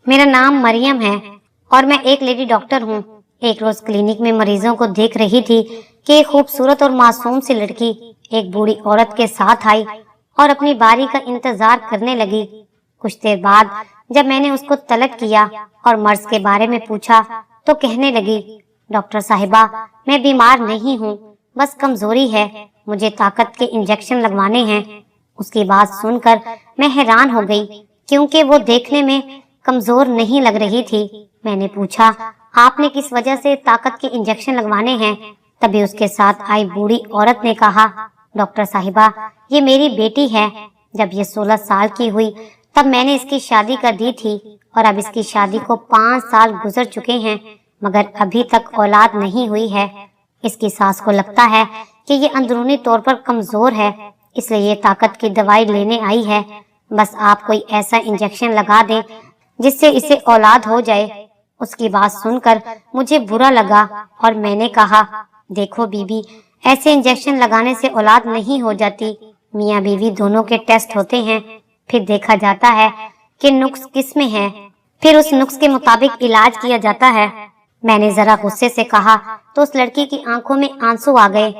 मेरा नाम मरियम है और मैं एक लेडी डॉक्टर हूँ। एक रोज क्लिनिक में मरीजों को देख रही थी कि एक खूबसूरत और मासूम सी लड़की एक बूढ़ी औरत के साथ आई और अपनी बारी का इंतजार करने लगी। कुछ देर बाद जब मैंने उसको तलब किया और मर्ज के बारे में पूछा तो कहने लगी, डॉक्टर साहिबा, मैं बीमार नहीं हूँ, बस कमजोरी है, मुझे ताकत के इंजेक्शन लगवाने हैं। उसकी बात सुनकर मैं हैरान हो गई क्योंकि वो देखने में कमजोर नहीं लग रही थी। मैंने पूछा, आपने किस वजह से ताकत के इंजेक्शन लगवाने हैं? तभी उसके साथ आई बूढ़ी औरत ने कहा, डॉक्टर साहिबा, ये मेरी बेटी है। जब ये 16 साल की हुई तब मैंने इसकी शादी कर दी थी और अब इसकी शादी को 5 साल गुजर चुके हैं मगर अभी तक औलाद नहीं हुई है। इसकी सास को लगता है कि ये अंदरूनी तौर पर कमजोर है, इसलिए ये ताकत की दवाई लेने आई है। बस आप कोई ऐसा इंजेक्शन लगा दें जिससे इसे औलाद हो जाए। उसकी बात सुनकर मुझे बुरा लगा और मैंने कहा, देखो बीबी, ऐसे इंजेक्शन लगाने से औलाद नहीं हो जाती। मियाँ बीवी दोनों के टेस्ट होते हैं, फिर देखा जाता है कि नुक्स किस में है, फिर उस नुक्स के मुताबिक इलाज किया जाता है। मैंने जरा गुस्से से कहा तो उस लड़की की आंखों में आंसू आ गए।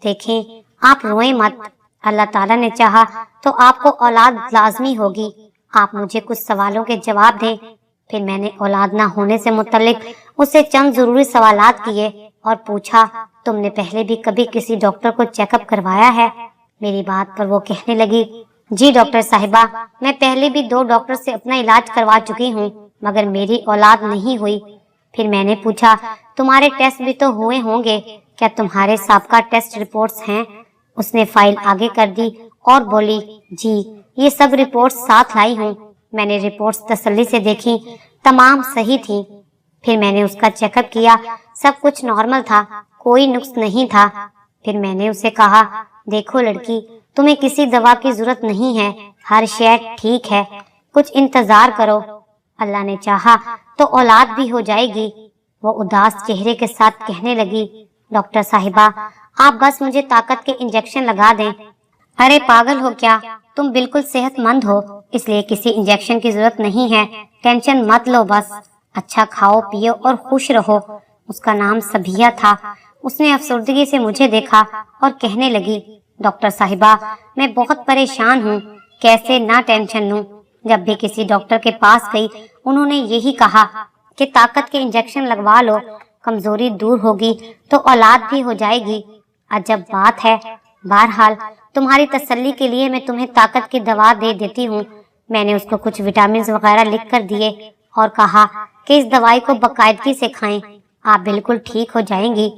देखें, आप रोएं मत, अल्लाह ताला ने चाहा तो आपको औलाद लाजमी होगी। आप मुझे कुछ सवालों के जवाब दें। फिर मैंने औलाद ना होने से मुतल्लिक उससे चंद जरूरी सवालात किए और पूछा, तुमने पहले भी कभी किसी डॉक्टर को चेकअप करवाया है? मेरी बात पर वो कहने लगी, जी डॉक्टर साहिबा, मैं पहले भी 2 डॉक्टर से अपना इलाज करवा चुकी हूँ मगर मेरी औलाद नहीं हुई। फिर मैंने पूछा, तुम्हारे टेस्ट भी तो हुए होंगे, क्या तुम्हारे साबका टेस्ट रिपोर्ट्स हैं? उसने फाइल आगे कर दी और बोली, जी ये सब रिपोर्ट्स साथ लाई हूँ। मैंने रिपोर्ट्स तसल्ली से देखी, तमाम सही थी। फिर मैंने उसका चेकअप किया, सब कुछ नॉर्मल था, कोई नुक्स नहीं था। फिर मैंने उसे कहा, देखो लड़की, तुम्हें किसी दवा की जरूरत नहीं है, हर शय ठीक है, कुछ इंतजार करो, अल्लाह ने चाहा तो औलाद भी हो जाएगी। वो उदास चेहरे के साथ कहने लगी, डॉक्टर साहिबा, आप बस मुझे ताकत के इंजेक्शन लगा दें। अरे पागल हो क्या, तुम बिल्कुल सेहतमंद हो, इसलिए किसी इंजेक्शन की जरूरत नहीं है, टेंशन मत लो, बस अच्छा खाओ पियो और खुश रहो। उसका नाम सबिया था। उसने अफसरदगी से मुझे देखा और कहने लगी, डॉक्टर साहिबा, मैं बहुत परेशान हूँ, कैसे ना टेंशन लूं। जब भी किसी डॉक्टर के पास गई उन्होंने यही कहा कि ताकत के इंजेक्शन लगवा लो, कमजोरी दूर होगी तो औलाद भी हो जाएगी। अजब बात है। बहरहाल तुम्हारी तसल्ली के लिए मैं तुम्हें ताकत की दवा दे देती हूँ। मैंने उसको कुछ विटामिन वगैरह लिख कर दिए और कहा कि इस दवाई को बाकायदगी से खाएं, आप बिल्कुल ठीक हो जाएंगी।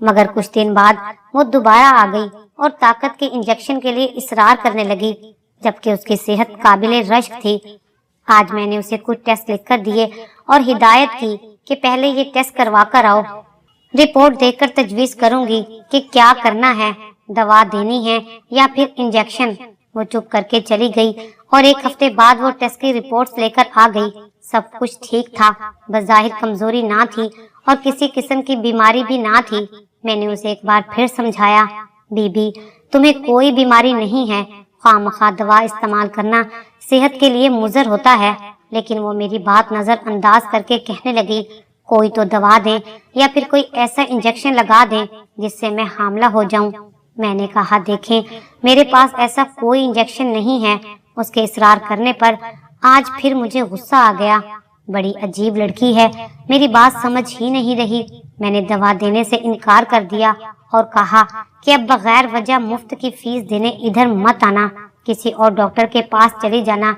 मगर कुछ दिन बाद वो दोबारा आ गई और ताकत के इंजेक्शन के लिए इसरार करने लगी, जबकि उसकी सेहत काबिले रश्क थी। आज मैंने उसे कुछ टेस्ट लिख कर दिए और हिदायत की कि पहले ये टेस्ट करवा कर आओ, रिपोर्ट देखकर तजवीज करूंगी कि क्या करना है, दवा देनी है या फिर इंजेक्शन। वो चुप करके चली गई और 1 हफ्ते बाद वो टेस्ट की रिपोर्ट्स लेकर आ गई। सब कुछ ठीक था, बज़ाहिर कमजोरी ना थी और किसी किस्म की बीमारी भी ना थी। मैंने उसे एक बार फिर समझाया, बीबी, तुम्हें कोई बीमारी नहीं है, खामखा दवा इस्तेमाल करना सेहत के लिए मुज़र होता है। लेकिन वो मेरी बात नजरअंदाज करके कहने लगी, कोई तो दवा दे या फिर कोई ऐसा इंजेक्शन लगा दे जिससे मैं हामला हो जाऊं। मैंने कहा, देखें, मेरे पास ऐसा कोई इंजेक्शन नहीं है। उसके इसरार करने पर आज फिर मुझे गुस्सा आ गया। बड़ी अजीब लड़की है, मेरी बात समझ ही नहीं रही। मैंने दवा देने से इनकार कर दिया और कहा कि अब बगैर वजह मुफ्त की फीस देने इधर मत आना, किसी और डॉक्टर के पास चली जाना।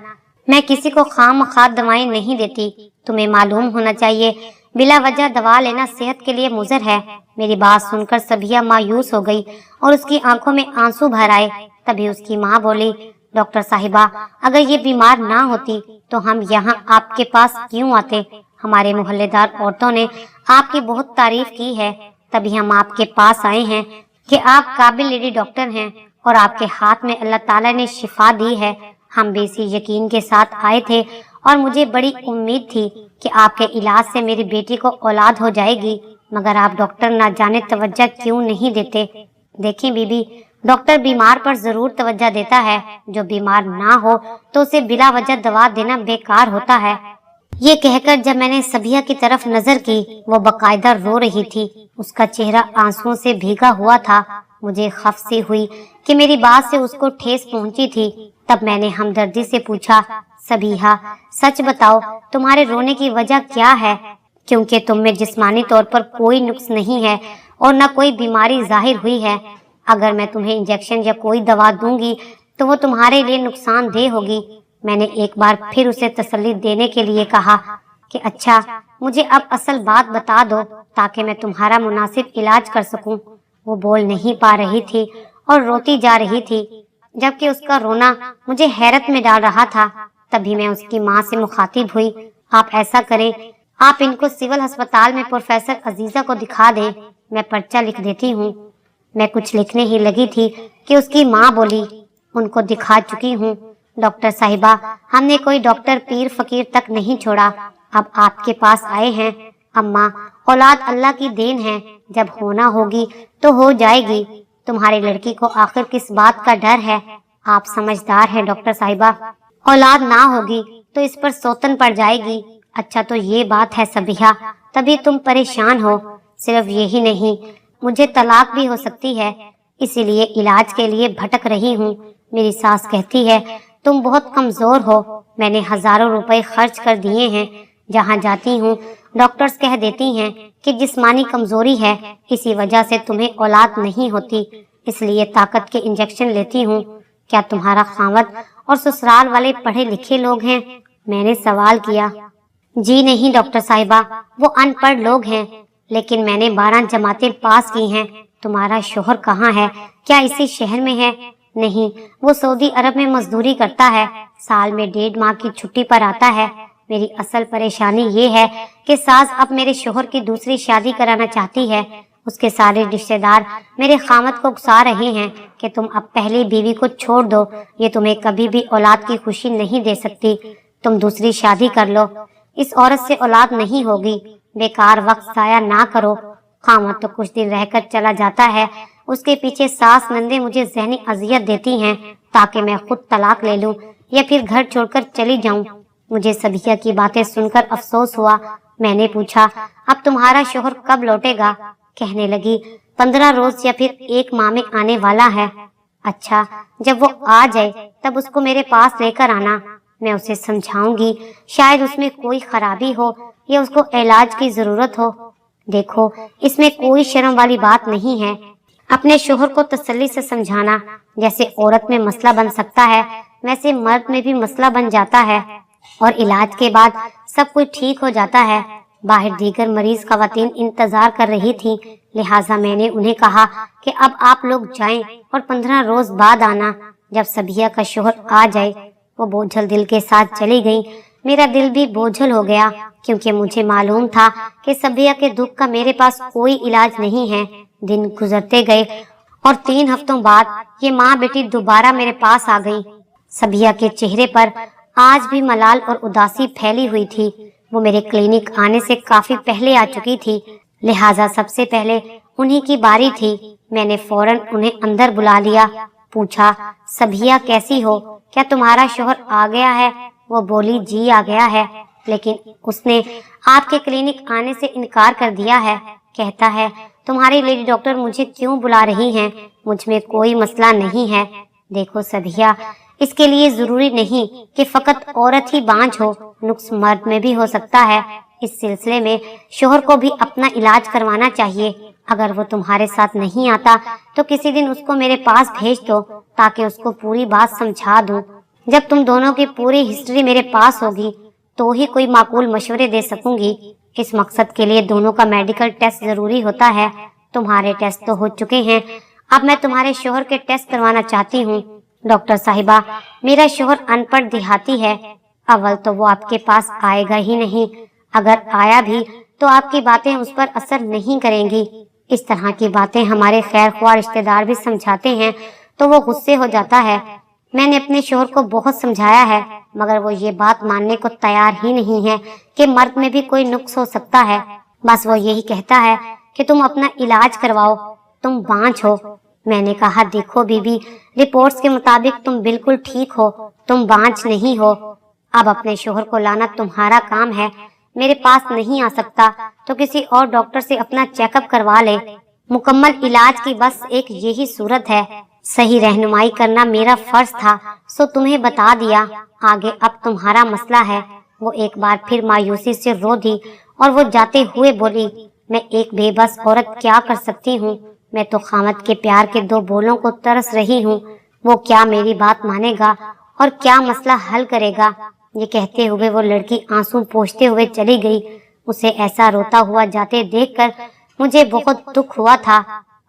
मैं किसी को खामखा दवाएं नहीं देती, तुम्हें मालूम होना चाहिए, बिला वजह दवा लेना सेहत के लिए मुज़र है। मेरी बात सुनकर सबिया मायूस हो गई और उसकी आंखों में आंसू भर आए। तभी उसकी माँ बोली, डॉक्टर साहिबा, अगर ये बीमार ना होती तो हम यहाँ आपके पास क्यों आते? हमारे मोहल्लेदार औरतों ने आपकी बहुत तारीफ की है, तभी हम आपके पास आए हैं कि आप काबिल लेडी डॉक्टर हैं और आपके हाथ में अल्लाह ताला ने शिफा दी है। हम भी इसी यकीन के साथ आए थे और मुझे बड़ी उम्मीद थी कि आपके इलाज से मेरी बेटी को औलाद हो जाएगी, मगर आप डॉक्टर ना जाने तवज्जो क्यों नहीं देते। देखें बीबी, डॉक्टर बीमार पर जरूर तवज्जो देता है, जो बीमार ना हो तो उसे बिला वजह दवा देना बेकार होता है। ये कहकर जब मैंने सबिया की तरफ नजर की, वो बकायदा रो रही थी। उसका चेहरा आंसुओं से भीगा हुआ था। मुझे खौफ सी हुई कि मेरी बात से उसको ठेस पहुंची थी। तब मैंने हमदर्दी से पूछा, सबिहा, सच बताओ, तुम्हारे रोने की वजह क्या है? क्योंकि तुम में जिस्मानी तौर पर कोई नुक्स नहीं है और न कोई बीमारी जाहिर हुई है। अगर मैं तुम्हें इंजेक्शन या कोई दवा दूंगी तो वो तुम्हारे लिए नुकसानदेह होगी। मैंने एक बार फिर उसे तसल्ली देने के लिए कहा कि अच्छा, मुझे अब असल बात बता दो ताकि मैं तुम्हारा मुनासिब इलाज कर सकूं। वो बोल नहीं पा रही थी और रोती जा रही थी, जबकि उसका रोना मुझे हैरत में डाल रहा था। तभी मैं उसकी माँ से मुखातिब हुई, आप ऐसा करें, आप इनको सिविल अस्पताल में प्रोफेसर अजीजा को दिखा दें, मैं पर्चा लिख देती हूँ। मैं कुछ लिखने ही लगी थी कि उसकी माँ बोली, उनको दिखा चुकी हूँ डॉक्टर साहिबा, हमने कोई डॉक्टर पीर फकीर तक नहीं छोड़ा, अब आपके पास आए हैं। अम्मा, औलाद अल्लाह की देन है, जब होना होगी तो हो जाएगी। तुम्हारी लड़की को आखिर किस बात का डर है? आप समझदार हैं डॉक्टर साहिबा, औलाद ना होगी तो इस पर सौतन पड़ जाएगी। अच्छा तो ये बात है सबिहा, तभी तुम परेशान हो। सिर्फ यही नहीं, मुझे तलाक भी हो सकती है, इसीलिए इलाज के लिए भटक रही हूँ। मेरी सास कहती है तुम बहुत कमजोर हो। मैंने हजारों रुपए खर्च कर दिए हैं। जहाँ जाती हूँ डॉक्टर्स कह देती हैं कि जिस्मानी कमजोरी है, इसी वजह से तुम्हें औलाद नहीं होती, इसलिए ताकत के इंजेक्शन लेती हूँ। क्या तुम्हारा खावत और ससुराल वाले पढ़े लिखे लोग हैं? मैंने सवाल किया। जी नहीं डॉक्टर साहिबा, वो अनपढ़ लोग हैं, लेकिन मैंने 12 जमातें पास की हैं। तुम्हारा शोहर कहाँ है? क्या इसी शहर में है? नहीं, वो सऊदी अरब में मजदूरी करता है, साल में 1.5 माह की छुट्टी पर आता है। मेरी असल परेशानी ये है कि सास अब मेरे शोहर की दूसरी शादी कराना चाहती है। उसके सारे रिश्तेदार मेरे खामद को उकसा रहे हैं कि तुम अब पहली बीवी को छोड़ दो, ये तुम्हें कभी भी औलाद की खुशी नहीं दे सकती, तुम दूसरी शादी कर लो, इस औरत से औलाद नहीं होगी। बेकार वक्त जाया ना करो। खामद तो कुछ दिन रहकर चला जाता है, उसके पीछे सास नंदे मुझे ज़हनी अजियत देती हैं ताकि मैं खुद तलाक ले लूं या फिर घर छोड़कर चली जाऊं। मुझे सबिया की बातें सुनकर अफसोस हुआ। मैंने पूछा, अब तुम्हारा शोहर कब लौटेगा? कहने लगी, 15 रोज या फिर 1 माह में आने वाला है। अच्छा, जब वो आ जाए तब उसको मेरे पास लेकर आना, मैं उसे समझाऊंगी, शायद उसमें कोई खराबी हो या उसको इलाज की जरूरत हो। देखो, इसमें कोई शर्म वाली बात नहीं है। अपने शोहर को तसल्ली से समझाना, जैसे औरत में मसला बन सकता है वैसे मर्द में भी मसला बन जाता है और इलाज के बाद सब कुछ ठीक हो जाता है। बाहर दीगर मरीज खवातीन इंतजार कर रही थी, लिहाजा मैंने उन्हें कहा कि अब आप लोग जाएं और 15 रोज बाद आना। जब सबिया का शोहर आ जाए, वो बोझल दिल के साथ चली गई। मेरा दिल भी बोझल हो गया, क्योंकि मुझे मालूम था कि सबिया के दुख का मेरे पास कोई इलाज नहीं है। दिन गुजरते गए और 3 हफ्तों बाद ये माँ बेटी दोबारा मेरे पास आ गई। सबिया के चेहरे पर आज भी मलाल और उदासी फैली हुई थी। वो मेरे क्लिनिक आने से काफी पहले आ चुकी थी, लिहाजा सबसे पहले उन्हीं की बारी थी। मैंने फौरन उन्हें अंदर बुला लिया। पूछा, सबिया कैसी हो? क्या तुम्हारा शोहर आ गया है? वो बोली, जी आ गया है, लेकिन उसने आपके क्लिनिक आने से इनकार कर दिया है। कहता है तुम्हारी लेडी डॉक्टर मुझे क्यों बुला रही हैं? मुझ में कोई मसला नहीं है। देखो सबिया, इसके लिए जरूरी नहीं कि फकत औरत ही बांझ हो, नुक्स मर्द में भी हो सकता है। इस सिलसिले में शोहर को भी अपना इलाज करवाना चाहिए। अगर वो तुम्हारे साथ नहीं आता तो किसी दिन उसको मेरे पास भेज दो ताकि उसको पूरी बात समझा दूं। जब तुम दोनों की पूरी हिस्ट्री मेरे पास होगी तो ही कोई माकूल मशवरे दे सकूंगी। इस मकसद के लिए दोनों का मेडिकल टेस्ट जरूरी होता है। तुम्हारे टेस्ट तो हो चुके हैं, अब मैं तुम्हारे शोहर के टेस्ट करवाना चाहती हूँ। डॉक्टर साहिबा, मेरा शोहर अनपढ़ देहाती है। अव्वल तो वो आपके पास आएगा ही नहीं, अगर आया भी तो आपकी बातें उस पर असर नहीं करेंगी। इस तरह की बातें हमारे खैर ख्वाह रिश्तेदार भी समझाते हैं तो वो गुस्से हो जाता है। मैंने अपने शोहर को बहुत समझाया है, मगर वो ये बात मानने को तैयार ही नहीं है कि मर्द में भी कोई नुक्स हो सकता है। बस वो यही कहता है कि तुम अपना इलाज करवाओ, तुम बांझ हो। मैंने कहा, देखो बीबी, रिपोर्ट्स के मुताबिक तुम बिल्कुल ठीक हो, तुम बांझ नहीं हो। अब अपने शोहर को लाना तुम्हारा काम है। मेरे पास नहीं आ सकता तो किसी और डॉक्टर से अपना चेकअप करवा ले। मुकम्मल इलाज की बस एक यही सूरत है। सही रहनुमाई करना मेरा फर्ज था, सो तुम्हें बता दिया। आगे अब तुम्हारा मसला है। वो एक बार फिर मायूसी से रो दी और वो जाते हुए बोली, मैं एक बेबस औरत क्या कर सकती हूँ। मैं तो खामद के प्यार के दो बोलों को तरस रही हूँ। वो क्या मेरी बात मानेगा और क्या मसला हल करेगा। ये कहते हुए वो लड़की आंसू पोंछते हुए चली गई। उसे ऐसा रोता हुआ जाते देखकर मुझे बहुत दुख हुआ था।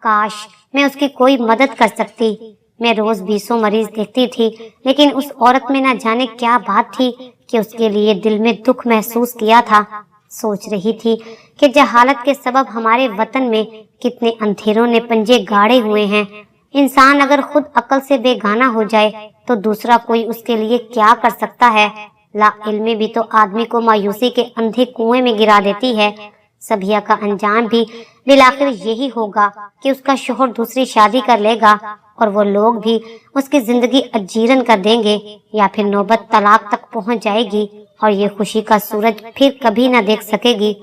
काश मैं उसकी कोई मदद कर सकती। मैं रोज 20 मरीज देखती थी, लेकिन उस औरत में न जाने क्या बात थी कि उसके लिए दिल में दुख महसूस किया था। सोच रही थी कि जहालत के सबब हमारे वतन में कितने अंधेरों ने पंजे गाड़े हुए हैं। इंसान अगर खुद अक्ल से बेगाना हो जाए तो दूसरा कोई उसके लिए क्या कर सकता है। ला इल्मी भी तो आदमी को मायूसी के अंधे कुएं में गिरा देती है। सबिया का अंजाम भी बिलाखिर यही होगा कि उसका शोहर दूसरी शादी कर लेगा और वो लोग भी उसकी जिंदगी अजीरन कर देंगे, या फिर नौबत तलाक तक पहुंच जाएगी और ये खुशी का सूरज फिर कभी न देख सकेगी।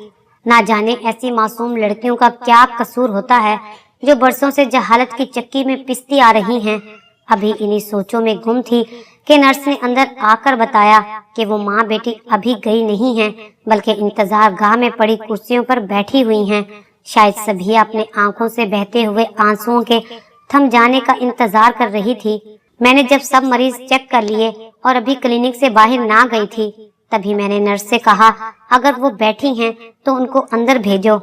ना जाने ऐसी मासूम लड़कियों का क्या कसूर होता है जो बरसों से जहालत की चक्की में पिसती आ रही हैं। अभी इन्हीं सोचों में गुम थी कि नर्स ने अंदर आकर बताया कि वो माँ बेटी अभी गई नहीं हैं, बल्कि इंतजार गाह में पड़ी कुर्सियों पर बैठी हुई हैं। शायद सभी अपने आंखों से बहते हुए आंसुओं के थम जाने का इंतजार कर रही थी। मैंने जब सब मरीज चेक कर लिए और अभी क्लिनिक से बाहर ना गई थी, तभी मैंने नर्स से कहा, अगर वो बैठी हैं तो उनको अंदर भेजो।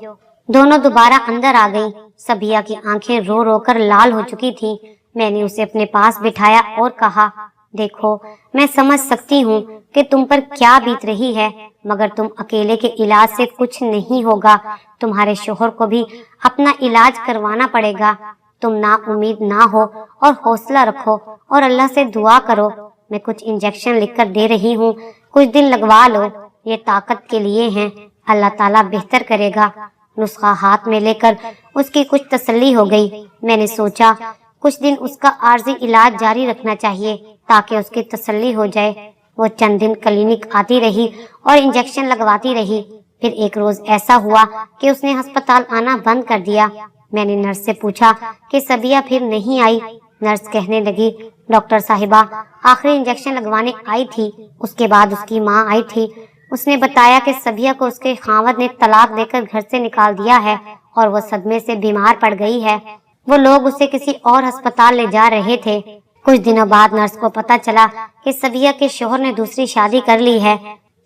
दोनों दोबारा अंदर आ गईं। सबिया की आंखें रो रो कर लाल हो चुकी थीं। मैंने उसे अपने पास बिठाया और कहा, देखो मैं समझ सकती हूँ कि तुम पर क्या बीत रही है, मगर तुम अकेले के इलाज से कुछ नहीं होगा। तुम्हारे शोहर को भी अपना इलाज करवाना पड़ेगा। तुम ना उम्मीद ना हो और हौसला रखो और अल्लाह से दुआ करो। मैं कुछ इंजेक्शन लिखकर दे रही हूँ, कुछ दिन लगवा लो। ये ताकत के लिए हैं, अल्लाह ताला बेहतर करेगा। नुस्खा हाथ में लेकर उसकी कुछ तसल्ली हो गई। मैंने सोचा कुछ दिन उसका आर्जी इलाज जारी रखना चाहिए ताकि उसकी तसल्ली हो जाए। वो चंद दिन क्लिनिक आती रही और इंजेक्शन लगवाती रही। फिर एक रोज ऐसा हुआ कि उसने अस्पताल आना बंद कर दिया। मैंने नर्स से पूछा कि सबिया फिर नहीं आई। नर्स कहने लगी, डॉक्टर साहिबा आखिरी इंजेक्शन लगवाने आई थी, उसके बाद उसकी माँ आई थी। उसने बताया कि सबिया को उसके खावद ने तलाक देकर घर से निकाल दिया है और वो सदमे से बीमार पड़ गई है। वो लोग उसे किसी और अस्पताल ले जा रहे थे। कुछ दिनों बाद नर्स को पता चला कि सबिया के शोहर ने दूसरी शादी कर ली है।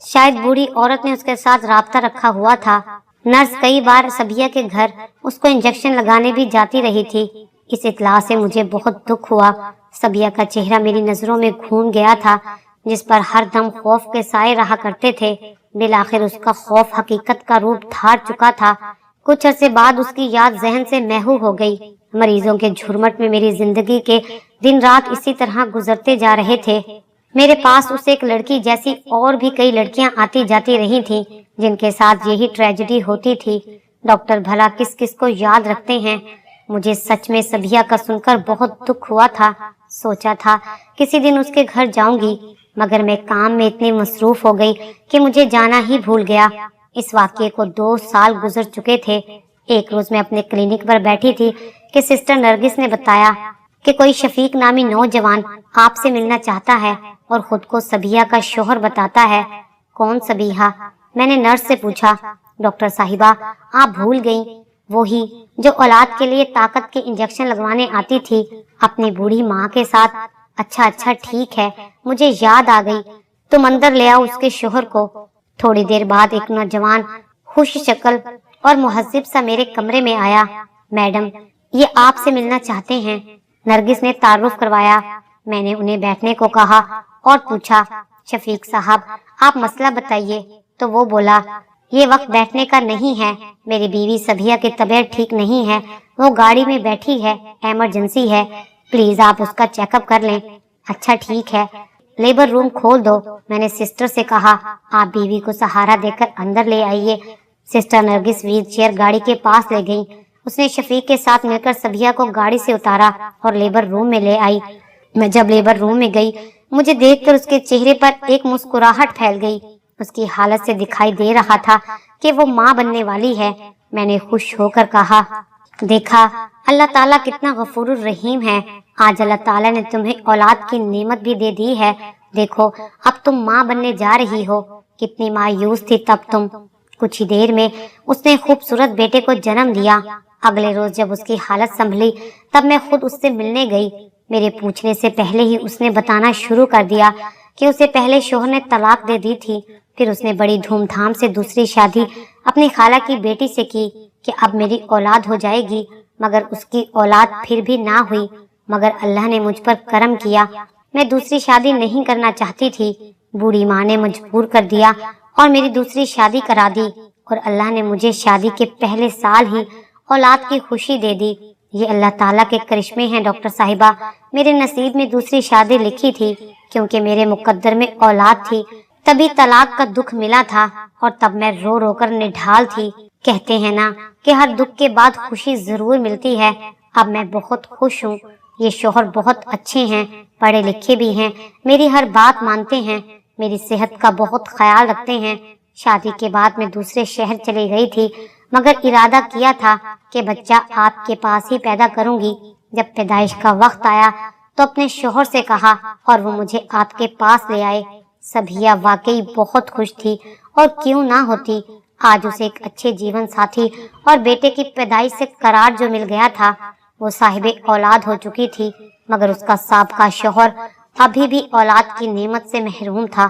शायद बूढ़ी औरत ने उसके साथ राब्ता रखा हुआ था। नर्स कई बार सबिया के घर उसको इंजेक्शन लगाने भी जाती रही थी। इस इत्तला से मुझे बहुत दुख हुआ। सबिया का चेहरा मेरी नजरों में घूम गया था, जिस पर हर दम खौफ के साए रहा करते थे। बिलाखिर उसका खौफ हकीकत का रूप धार चुका था। कुछ अरसे बाद उसकी याद जहन से महू हो गई। मरीजों के झुरमट में मेरी जिंदगी के दिन रात इसी तरह गुजरते जा रहे थे। मेरे पास उसे एक लड़की जैसी और भी कई लड़कियां आती जाती रही थीं, जिनके साथ यही ट्रेजेडी होती थी। डॉक्टर भला किस किस को याद रखते हैं। मुझे सच में सबिया का सुनकर बहुत दुख हुआ था। सोचा था किसी दिन उसके घर जाऊंगी, मगर मैं काम में इतनी मसरूफ हो गई कि मुझे जाना ही भूल गया। इस वाक़ये को 2 साल गुजर चुके थे। एक रोज मैं अपने क्लिनिक पर बैठी थी कि सिस्टर नरगिस ने बताया कि कोई शफीक नामी नौजवान आपसे मिलना चाहता है और खुद को सबिया का शोहर बताता है। कौन सबिहा? मैंने नर्स से पूछा। डॉक्टर साहिबा आप भूल गईं, वो ही जो औलाद के लिए ताकत के इंजेक्शन लगवाने आती थी अपनी बूढ़ी माँ के साथ। अच्छा ठीक है, मुझे याद आ गई। तुम अंदर ले आओ उसके शोहर को। थोड़ी देर बाद एक नौजवान खुश शक्ल और मुहज्जिब सा मेरे कमरे में आया। मैडम ये आपसे मिलना चाहते हैं, नरगिस ने तारुफ करवाया। मैंने उन्हें बैठने को कहा और पूछा, शफीक साहब आप मसला बताइए। तो वो बोला, ये वक्त बैठने का नहीं है, मेरी बीवी सबिया की तबीयत ठीक नहीं है, वो गाड़ी में बैठी है, इमरजेंसी है, प्लीज आप उसका चेकअप कर लें। अच्छा ठीक है, लेबर रूम खोल दो। मैंने सिस्टर से कहा, आप बीवी को सहारा देकर अंदर ले आइए। सिस्टर नरगिस व्हील चेयर गाड़ी के पास ले गई। उसने शफीक के साथ मिलकर सबिया को गाड़ी से उतारा और लेबर रूम में ले आई। मैं जब लेबर रूम में गई मुझे देखकर उसके चेहरे पर एक मुस्कुराहट फैल गई। उसकी हालत से दिखाई दे रहा था कि वो माँ बनने वाली है। मैंने खुश होकर कहा, देखा अल्लाह ताला कितना गफूरुर रहीम है। आज अल्लाह ताला ने तुम्हें औलाद की नेमत भी दे दी है। देखो अब तुम माँ बनने जा रही हो। कितनी मायूस थी तब तुम। कुछ ही देर में उसने खूबसूरत बेटे को जन्म दिया। अगले रोज जब उसकी हालत संभली तब मैं खुद उससे मिलने गई। मेरे पूछने से पहले ही उसने बताना शुरू कर दिया कि उसे पहले शोहर ने तलाक दे दी थी। फिर उसने बड़ी धूमधाम से दूसरी शादी अपनी खाला की बेटी से की कि अब मेरी औलाद हो जाएगी, मगर उसकी औलाद फिर भी ना हुई। मगर अल्लाह ने मुझ पर करम किया। मैं दूसरी शादी नहीं करना चाहती थी। बूढ़ी माँ ने मजबूर कर दिया और मेरी दूसरी शादी करा दी और अल्लाह ने मुझे शादी के पहले साल ही औलाद की खुशी दे दी। ये अल्लाह ताला के करिश्मे हैं डॉक्टर साहिबा। मेरे नसीब में दूसरी शादी लिखी थी क्योंकि मेरे मुकद्दर में औलाद थी। तभी तलाक का दुख मिला था और तब मैं रो रो कर निढाल थी। कहते हैं ना कि हर दुख के बाद खुशी जरूर मिलती है। अब मैं बहुत खुश हूँ। ये शोहर बहुत अच्छे हैं, पढ़े लिखे भी हैं, मेरी हर बात मानते हैं, मेरी सेहत का बहुत ख्याल रखते हैं। शादी के बाद मैं दूसरे शहर चली गई थी, मगर इरादा किया था कि बच्चा आपके पास ही पैदा करूंगी। जब पैदाइश का वक्त आया तो अपने शोहर से कहा और वो मुझे आपके पास ले आए। सभिया वाकई बहुत खुश थी और क्यों ना होती। आज उसे एक अच्छे जीवन साथी और बेटे की पैदाइश से करार जो मिल गया था। वो साहिबे औलाद हो चुकी थी, मगर उसका साबका शोहर अभी भी औलाद की नेमत से महरूम था।